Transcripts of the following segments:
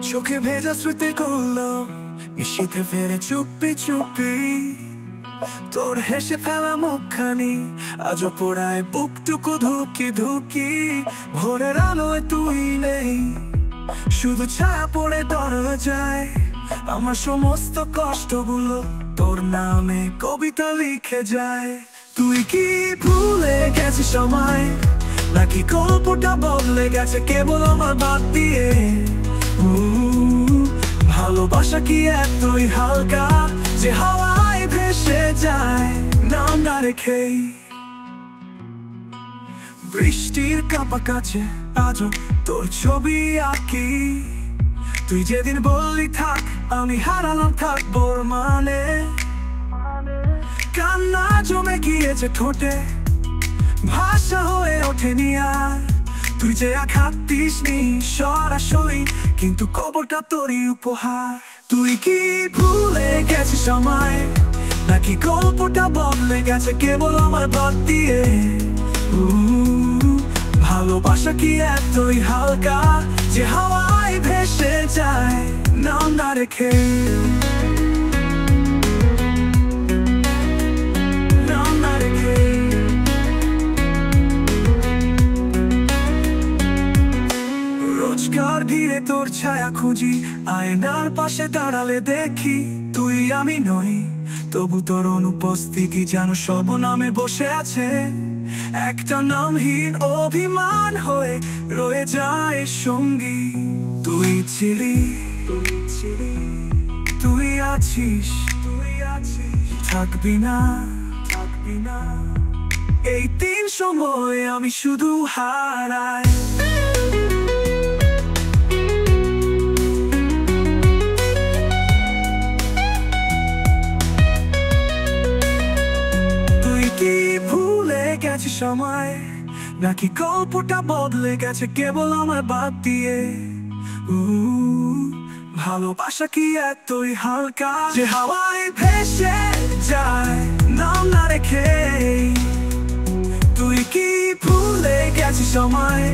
চোখে ভেজা স্মৃতি করলাম নিশীথে ফেরে চুপি চুপি, তোর হেসে ফেলা মুখখানি আজও পোড়ায় বুকটুকু ধুকি ধুকি। ভোরের আলোয় তুই নেই, শুধু ছায়া পড়ে দরজায়। আমার সমস্ত কষ্টগুলো তোর নামে কবিতা লিখে যায়। তুই কি ভুলে গেছিস আমায়, নাকি গল্পটা বদলে গেছে কেবল আমার বাদ দিয়ে? ভালোবাসা কি এতই হালকা যে হাওয়ায় ভেসে যায় নাম না রেখেই? বৃষ্টির কাপা কাছে আজও তোর ছবি আঁকি। তুই যেদিন বললি থাক, আমি হারালাম থাকবো মানে। কান্না জমে গিয়েছে ঠোঁটে, ভাষা হয়ে ওঠেনি আর। তুই যে আঘাত দিসনি সরাসরি, কিন্তু কবরটা তোরই উপহার। তুই কি ভুলে গেছিস আমায়, নাকি গল্পটা বদলে গেছে কেবল আমার বাদ দিয়ে? ভালোবাসা কি এতই হালকা যে হাওয়ায় ভেসে যায় নাম না রেখে? নাম না রেখে। রোজকার ভিড়ে তোর ছায়া খুঁজি, আয়নার পাশে দাঁড়ালে দেখি তুই আমি নই। তবু তোর অনুপস্থিতি যেন সব নামে বসে আছে। একটা নামহীন অভিমান হয়ে রয়ে যায় সঙ্গী। তুই ছিলি, তুই আছিস, থাকবি না। এই তিন সময় আমি শুধু হারাই। তুই কি ভুলে গেছিস আমায়, নাকি গল্পটা বদলে গেছে কেবল আমার বাদ দিয়ে? ভালোবাসা কি এতই হালকা যে হাওয়ায় ভেসে যায় নাম না রেখে? তুই কি ভুলে গেছিস আমায়,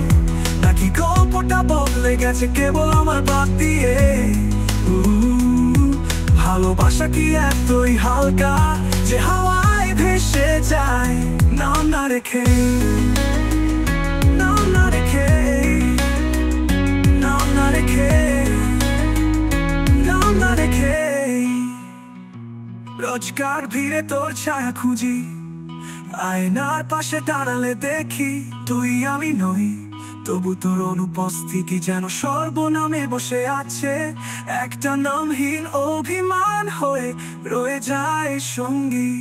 নাকি গল্পটা বদলে গেছে কেবল আমার বাদ দিয়ে? ভালোবাসা কি এতই হালকা যে হাওয়ায় ভেসে যায় নাম না রেখে? নাম না রেখে, নাম না রেখে, নাম না রেখে। রোজকার ভিড়ে তোর ছায়া খুঁজি, আয়নার পাশে দাঁড়ালে দেখি তুই আমি নই। তবু তোর অনুপস্থিতি যেন সর্বনামে বসে আছে। একটা নামহীন অভিমান হয়ে রয়ে যায় সঙ্গী।